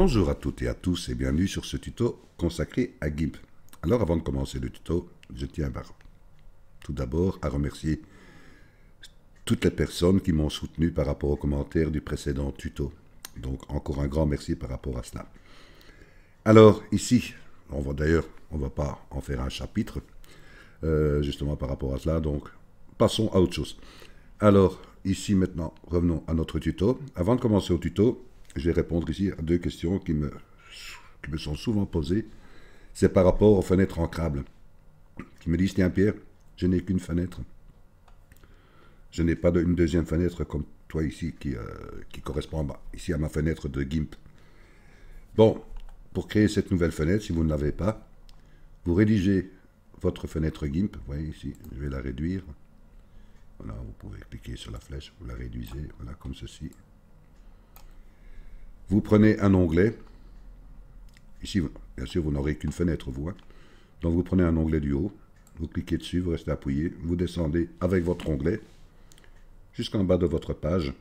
Bonjour à toutes et à tous et bienvenue sur ce tuto consacré à GIMP. Alors avant de commencer le tuto, je tiens tout d'abord à remercier toutes les personnes qui m'ont soutenu par rapport aux commentaires du précédent tuto. Donc encore un grand merci par rapport à cela. Alors ici, on va pas en faire un chapitre, justement par rapport à cela, donc passons à autre chose. Alors ici maintenant, revenons à notre tuto. Avant de commencer au tuto, je vais répondre ici à deux questions qui me sont souvent posées. C'est par rapport aux fenêtres ancrables. Qui me disent, tiens Pierre, je n'ai qu'une fenêtre. Je n'ai pas une deuxième fenêtre comme toi ici qui correspond ici à ma fenêtre de GIMP. Bon, pour créer cette nouvelle fenêtre, si vous ne l'avez pas, vous rédigez votre fenêtre GIMP. Vous voyez ici, je vais la réduire. Voilà, vous pouvez cliquer sur la flèche, vous la réduisez, voilà, comme ceci. Vous prenez un onglet. Ici, bien sûr, vous n'aurez qu'une fenêtre, vous. Donc, vous prenez un onglet du haut, vous cliquez dessus, vous restez appuyé, vous descendez avec votre onglet jusqu'en bas de votre page,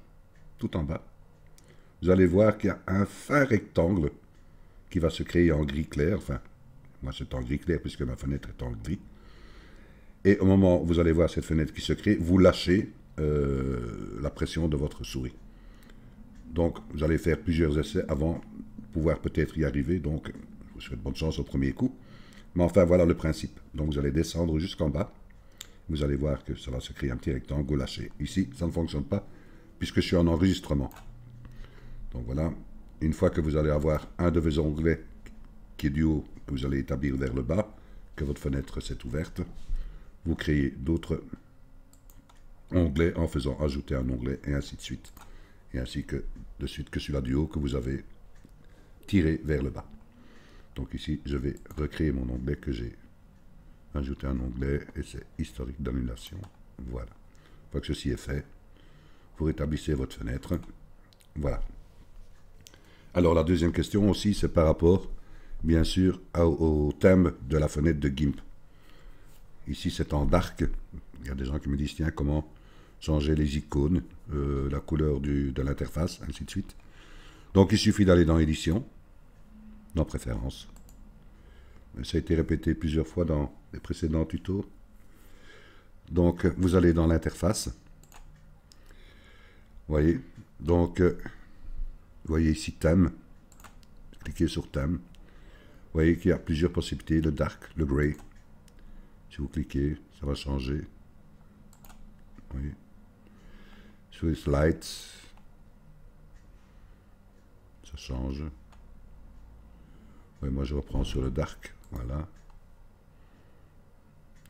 tout en bas. Vous allez voir qu'il y a un fin rectangle qui va se créer en gris clair. Enfin, moi, c'est en gris clair puisque ma fenêtre est en gris. Et au moment où vous allez voir cette fenêtre qui se crée, vous lâchez la pression de votre souris. Donc, vous allez faire plusieurs essais avant de pouvoir peut-être y arriver. Donc, je vous souhaite bonne chance au premier coup. Mais enfin, voilà le principe. Donc, vous allez descendre jusqu'en bas. Vous allez voir que ça va se créer un petit rectangle, vous lâchez. Ici, ça ne fonctionne pas puisque je suis en enregistrement. Donc, voilà. Une fois que vous allez avoir un de vos onglets qui est du haut, que vous allez établir vers le bas, que votre fenêtre s'est ouverte, vous créez d'autres onglets en faisant ajouter un onglet et ainsi de suite. Et ainsi que de suite que celui-là du haut que vous avez tiré vers le bas. Donc ici, je vais recréer mon onglet que j'ai ajouté un onglet et c'est historique d'annulation. Voilà. Une fois que ceci est fait, vous rétablissez votre fenêtre. Voilà. Alors la deuxième question aussi, c'est par rapport, bien sûr, au thème de la fenêtre de GIMP. Ici, c'est en dark. Il y a des gens qui me disent, tiens, comment changer les icônes, la couleur de l'interface, ainsi de suite. Donc il suffit d'aller dans Édition, dans Préférences. Ça a été répété plusieurs fois dans les précédents tutos. Donc vous allez dans l'interface. Vous voyez, donc vous voyez ici Thème. Cliquez sur Thème. Vous voyez qu'il y a plusieurs possibilités, le dark, le gray. Si vous cliquez, ça va changer. Vous voyez. Swift Light, ça change. Oui, moi je reprends sur le dark, voilà.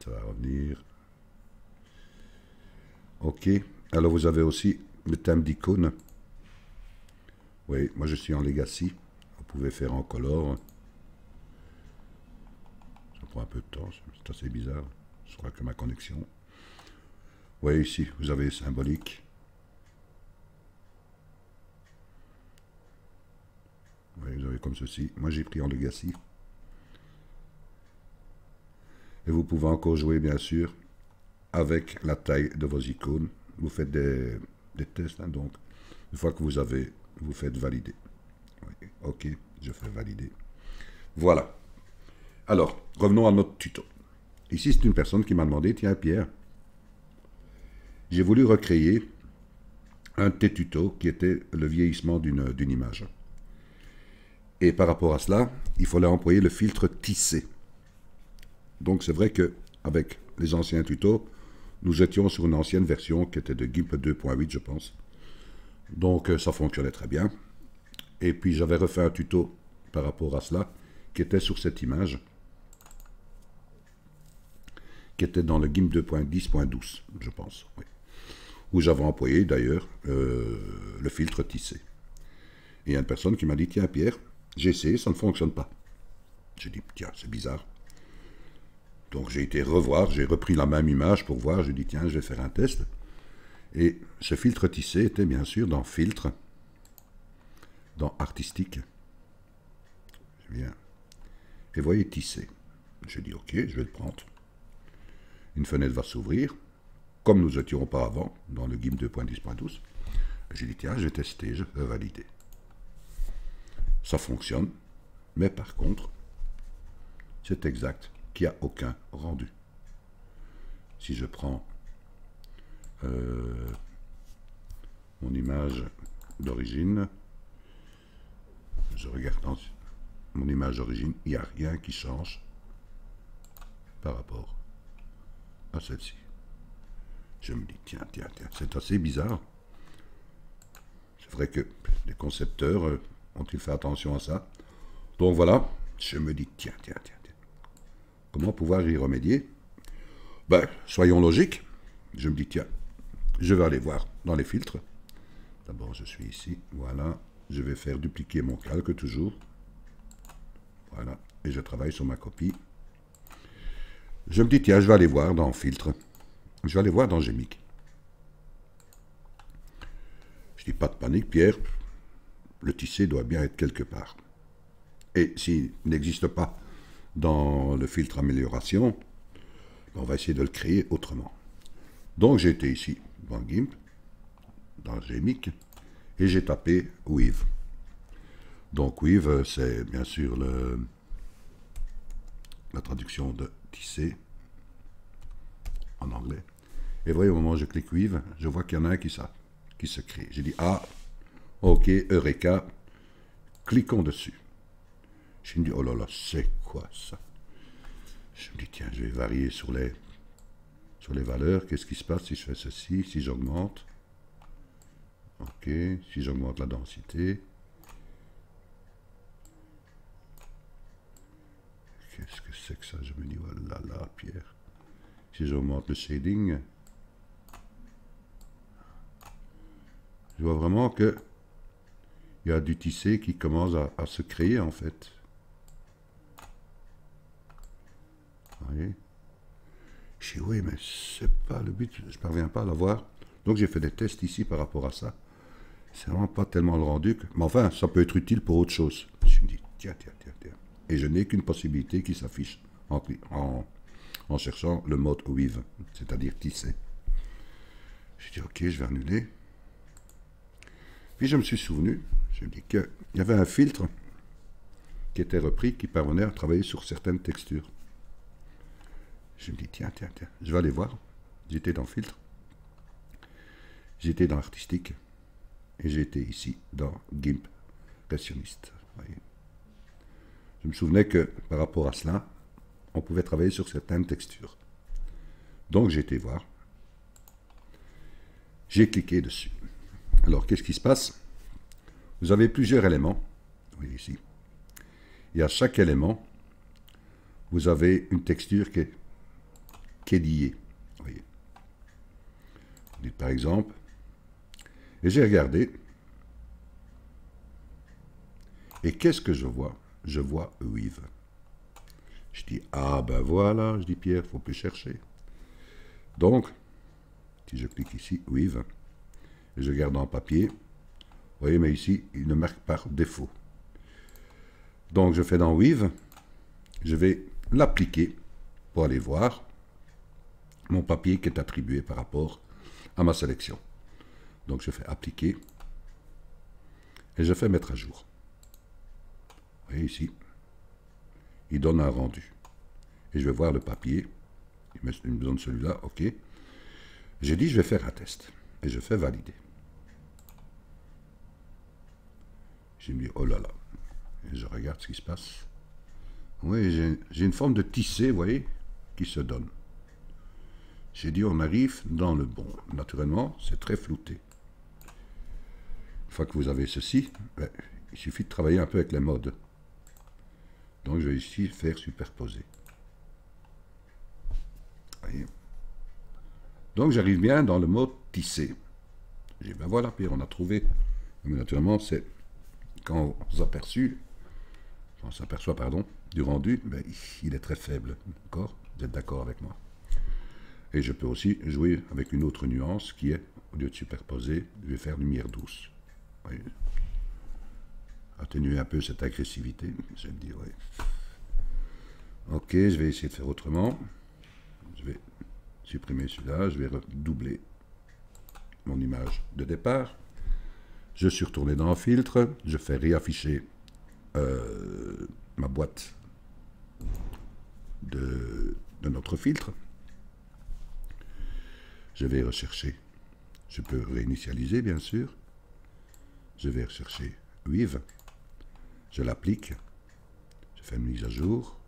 Ça va revenir. Ok, alors vous avez aussi le thème d'icône. Oui, moi je suis en Legacy. Vous pouvez faire en color. Ça prend un peu de temps, c'est assez bizarre. Je crois que ma connexion. Vous voyez ici, vous avez symbolique. Vous avez comme ceci. Moi, j'ai pris en Legacy. Et vous pouvez encore jouer, bien sûr, avec la taille de vos icônes. Vous faites des tests. Donc, une fois que vous avez, vous faites valider. Oui, ok, je fais valider. Voilà. Alors, revenons à notre tuto. Ici, c'est une personne qui m'a demandé, tiens, Pierre, j'ai voulu recréer un de tes tutos qui était le vieillissement d'une image. Et par rapport à cela, il fallait employer le filtre tissé. Donc c'est vrai qu'avec les anciens tutos, nous étions sur une ancienne version qui était de GIMP 2.8, je pense. Donc ça fonctionnait très bien. Et puis j'avais refait un tuto par rapport à cela, qui était sur cette image, qui était dans le GIMP 2.10.12, je pense. Oui. Où j'avais employé d'ailleurs le filtre tissé. Et il y a une personne qui m'a dit, tiens Pierre, j'ai essayé, ça ne fonctionne pas. J'ai dit, tiens, c'est bizarre. Donc j'ai été revoir, j'ai repris la même image pour voir, j'ai dit, tiens, je vais faire un test. Et ce filtre tissé était bien sûr dans Filtre, dans Artistique. Je viens. Et voyez, tissé. J'ai dit, ok, je vais le prendre. Une fenêtre va s'ouvrir, comme nous étions auparavant, dans le GIMP 2.10.12. J'ai dit, tiens, je vais tester, je vais valider. ça fonctionne, mais par contre, c'est exact qu'il n'y a aucun rendu. Si je prends mon image d'origine, je regarde dans mon image d'origine, il n'y a rien qui change par rapport à celle-ci. Je me dis, tiens, c'est assez bizarre. C'est vrai que les concepteurs ont-ils fait attention à ça? Donc voilà, je me dis, tiens. Comment pouvoir y remédier? Ben, soyons logiques. Je me dis, tiens, je vais aller voir dans les filtres. D'abord, je suis ici, voilà. Je vais faire dupliquer mon calque toujours. Voilà, et je travaille sur ma copie. Je me dis, tiens, je vais aller voir dans filtre. Je vais aller voir dans Gmic. Je dis, pas de panique, Pierre. Le tissé doit bien être quelque part. Et s'il n'existe pas dans le filtre amélioration, on va essayer de le créer autrement. Donc j'ai été ici dans GIMP, dans Gmic, et j'ai tapé Weave. Donc Weave, c'est bien sûr la traduction de tisser en anglais. Et vous voyez, au moment où je clique Weave, je vois qu'il y en a un qui se crée. J'ai dit, ah, ok, Eureka, cliquons dessus. Je me dis, oh là là, c'est quoi ça? Je me dis, tiens, je vais varier sur les valeurs. Qu'est-ce qui se passe si je fais ceci, si j'augmente? Ok, si j'augmente la densité. Qu'est-ce que c'est que ça? Je me dis, oh là là, Pierre. Si j'augmente le shading, je vois vraiment que il y a du tissé qui commence à se créer en fait. Vous voyez? Je dis oui, mais c'est pas le but, je parviens pas à l'avoir. Donc j'ai fait des tests ici par rapport à ça. C'est vraiment pas tellement le rendu. Mais enfin, ça peut être utile pour autre chose. Je me dis, tiens. Et je n'ai qu'une possibilité qui s'affiche en cherchant le mode Weave, c'est-à-dire tisser. Je dis, ok, je vais annuler. Puis je me suis souvenu, je me dis qu'il y avait un filtre qui était repris, qui parvenait à travailler sur certaines textures. Je me dis, tiens, je vais aller voir. J'étais dans filtre, j'étais dans artistique, et j'étais ici dans GIMP impressionniste. Voyez. Je me souvenais que par rapport à cela, on pouvait travailler sur certaines textures. Donc j'ai été voir, j'ai cliqué dessus. Alors qu'est-ce qui se passe? Vous avez plusieurs éléments, vous voyez ici, et à chaque élément, vous avez une texture qui est liée. Vous voyez. Vous dites par exemple, et j'ai regardé, et qu'est-ce que je vois? Je vois Weave. Je dis, ah ben voilà, je dis Pierre, il ne faut plus chercher. Donc, si je clique ici, Weave, et je garde en papier, vous voyez, mais ici, il ne marque par défaut. Donc, je fais dans Weave, je vais l'appliquer pour aller voir mon papier qui est attribué par rapport à ma sélection. Donc, je fais appliquer, et je fais mettre à jour. Vous voyez ici, il donne un rendu. Et je vais voir le papier. Il me donne celui-là, ok. J'ai dit, je vais faire un test. Et je fais valider. Je me dis, oh là là. Et je regarde ce qui se passe. Oui, j'ai une forme de tissé, vous voyez, qui se donne. J'ai dit, on arrive dans le bon. Naturellement, c'est très flouté. Une fois que vous avez ceci, ben, il suffit de travailler un peu avec les modes. Donc, je vais ici faire superposer. Voyez. Donc, j'arrive bien dans le mode tisser. Je dis, ben voilà, Pierre, on a trouvé. Mais naturellement, c'est quand on s'aperçoit, du rendu, ben, il est très faible. D'accord? Vous êtes d'accord avec moi? Et je peux aussi jouer avec une autre nuance qui est, au lieu de superposer, je vais faire lumière douce. Voyez. Atténuer un peu cette agressivité. Je vais me dire, ouais. Ok, je vais essayer de faire autrement. Je vais supprimer celui-là. Je vais doubler mon image de départ. Je suis retourné dans Filtre. Je fais réafficher ma boîte de notre filtre. Je vais rechercher, je peux réinitialiser bien sûr. Je vais rechercher Weave, je l'applique, je fais une mise à jour,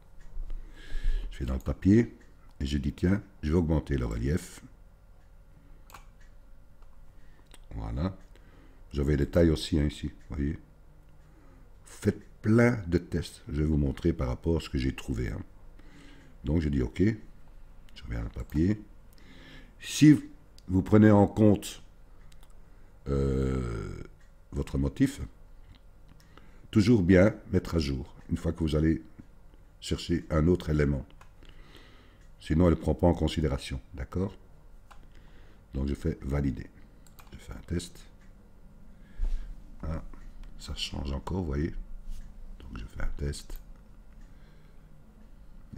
je vais dans le papier et je dis tiens, je vais augmenter le relief. Voilà. J'avais les tailles aussi hein, ici, vous voyez. Faites plein de tests. Je vais vous montrer par rapport à ce que j'ai trouvé. Hein. Donc je dis OK. Je reviens dans le papier. Si vous prenez en compte votre motif, toujours bien mettre à jour une fois que vous allez chercher un autre élément. Sinon, elle ne prend pas en considération. D'accord? Donc je fais valider. Je fais un test. Ah, ça change encore, vous voyez. Donc je fais un test.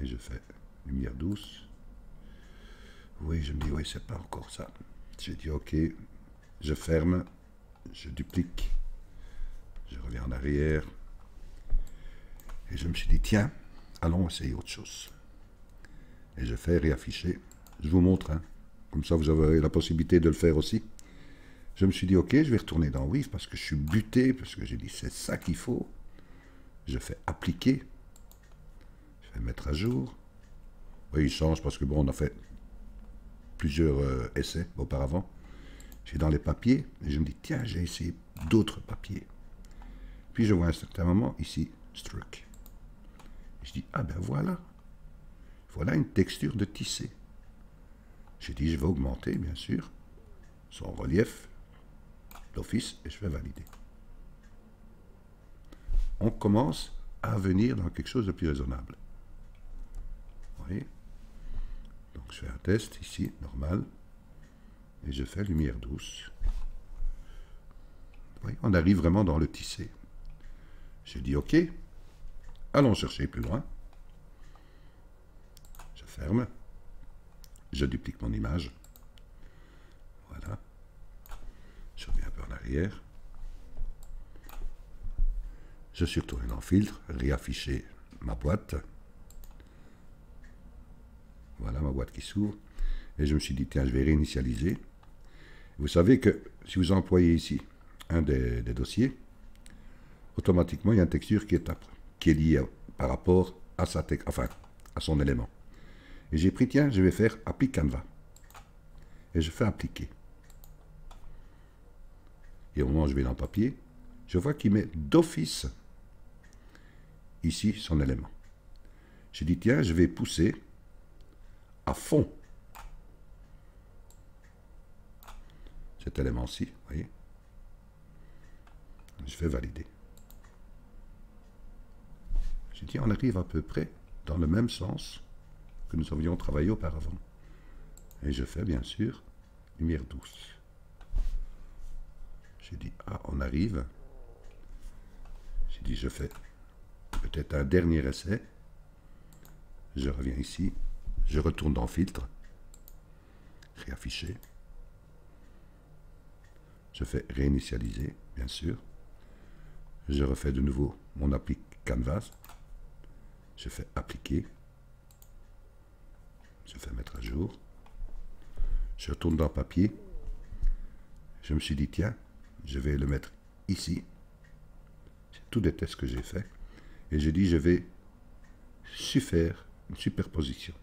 Et je fais lumière douce. Oui, je me dis, oui, c'est pas encore ça. J'ai dit, ok, je ferme, je duplique, je reviens en arrière. Et je me suis dit, tiens, allons essayer autre chose. Et je fais réafficher. Je vous montre, hein. Comme ça vous avez la possibilité de le faire aussi. Je me suis dit, ok, je vais retourner dans Weave parce que je suis buté, parce que j'ai dit, c'est ça qu'il faut. Je fais appliquer. Je fais mettre à jour. Oui, il change parce que bon, on a fait plusieurs essais auparavant. Je suis dans les papiers et je me dis, tiens, j'ai essayé d'autres papiers. Puis je vois à un certain moment, ici, Struck. Je dis, ah ben voilà. Voilà une texture de tissé. J'ai dit, je vais augmenter, bien sûr, son relief d'office et je vais valider. On commence à venir dans quelque chose de plus raisonnable. Vous voyez? Donc je fais un test ici, normal, et je fais lumière douce. Vous voyez, on arrive vraiment dans le tissé. Je dis OK, allons chercher plus loin. Je ferme, je duplique mon image. Voilà. Je reviens un peu en arrière. Je suis retourné dans filtre, réafficher ma boîte. Voilà ma boîte qui s'ouvre. Et je me suis dit, tiens, je vais réinitialiser. Vous savez que si vous employez ici un des dossiers, automatiquement, il y a une texture qui est liée par rapport à à son élément. Et j'ai pris, tiens, je vais faire Applique Canva. Et je fais appliquer. Et au moment où je vais dans le papier, je vois qu'il met d'office ici son élément. J'ai dit, tiens, je vais pousser à fond cet élément-ci, vous voyez. Je fais valider. J'ai dit, on arrive à peu près dans le même sens que nous avions travaillé auparavant. Et je fais, bien sûr, lumière douce. J'ai dit, ah, on arrive. J'ai dit, je fais peut-être un dernier essai. Je reviens ici. Je retourne dans Filtre. Réafficher. Je fais réinitialiser, bien sûr. Je refais de nouveau mon appli Canvas. Je fais appliquer. Je fais mettre à jour. Je retourne dans papier. Je me suis dit, tiens, je vais le mettre ici. C'est tous des tests que j'ai fait. Et j'ai dit, je vais faire une superposition.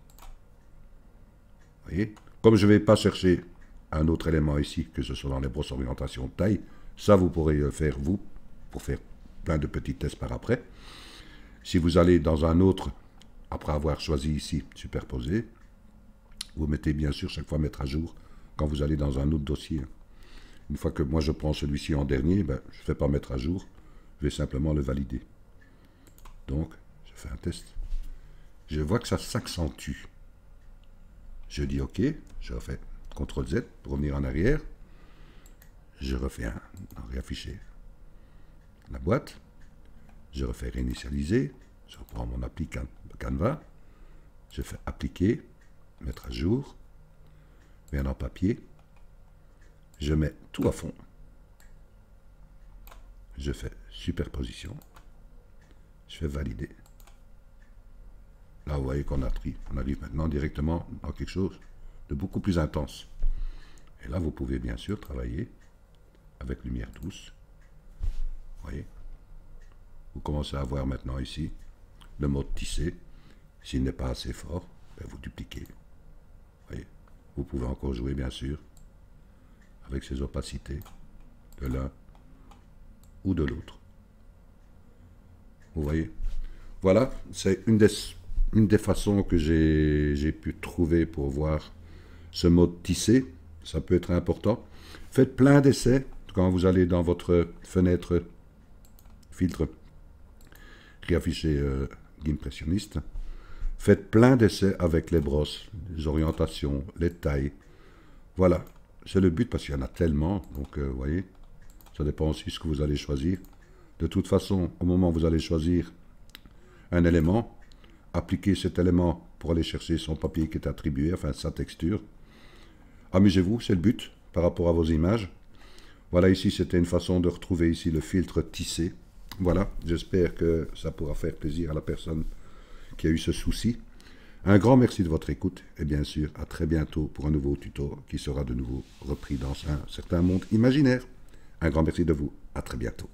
Vous voyez? Comme je ne vais pas chercher un autre élément ici, que ce soit dans les brosses orientation de taille, ça vous pourrez le faire vous, pour faire plein de petits tests par après. Si vous allez dans un autre, après avoir choisi ici, superposer, vous mettez bien sûr chaque fois mettre à jour quand vous allez dans un autre dossier. Une fois que moi je prends celui-ci en dernier, ben, je ne fais pas mettre à jour, je vais simplement le valider. Donc, je fais un test. Je vois que ça s'accentue. Je dis OK, je refais CTRL Z pour revenir en arrière. Je refais réafficher la boîte. Je refais réinitialiser. Je reprends mon appli Canva. Je fais appliquer, mettre à jour. Je viens dans papier. Je mets tout à fond. Je fais superposition. Je fais valider. Là, vous voyez qu'on a pris. On arrive maintenant directement dans quelque chose de beaucoup plus intense. Et là, vous pouvez bien sûr travailler avec lumière douce. Vous voyez? Vous commencez à voir maintenant ici le mode tissé. S'il n'est pas assez fort, ben vous dupliquez. Vous voyez? Vous pouvez encore jouer, bien sûr, avec ces opacités de l'un ou de l'autre. Vous voyez? Voilà, c'est une des façons que j'ai pu trouver pour voir ce mode tissé. Ça peut être important. Faites plein d'essais quand vous allez dans votre fenêtre filtre qui affiche Gimpressionniste. Faites plein d'essais avec les brosses, les orientations, les tailles. Voilà, c'est le but parce qu'il y en a tellement. Donc, vous voyez, ça dépend aussi de ce que vous allez choisir. De toute façon, au moment où vous allez choisir un élément, appliquez cet élément pour aller chercher son papier qui est attribué, enfin sa texture. Amusez-vous, c'est le but par rapport à vos images. Voilà, ici c'était une façon de retrouver ici le filtre tissé. Voilà, j'espère que ça pourra faire plaisir à la personne qui a eu ce souci. Un grand merci de votre écoute et bien sûr à très bientôt pour un nouveau tuto qui sera de nouveau repris dans un certain monde imaginaire. Un grand merci de vous, à très bientôt.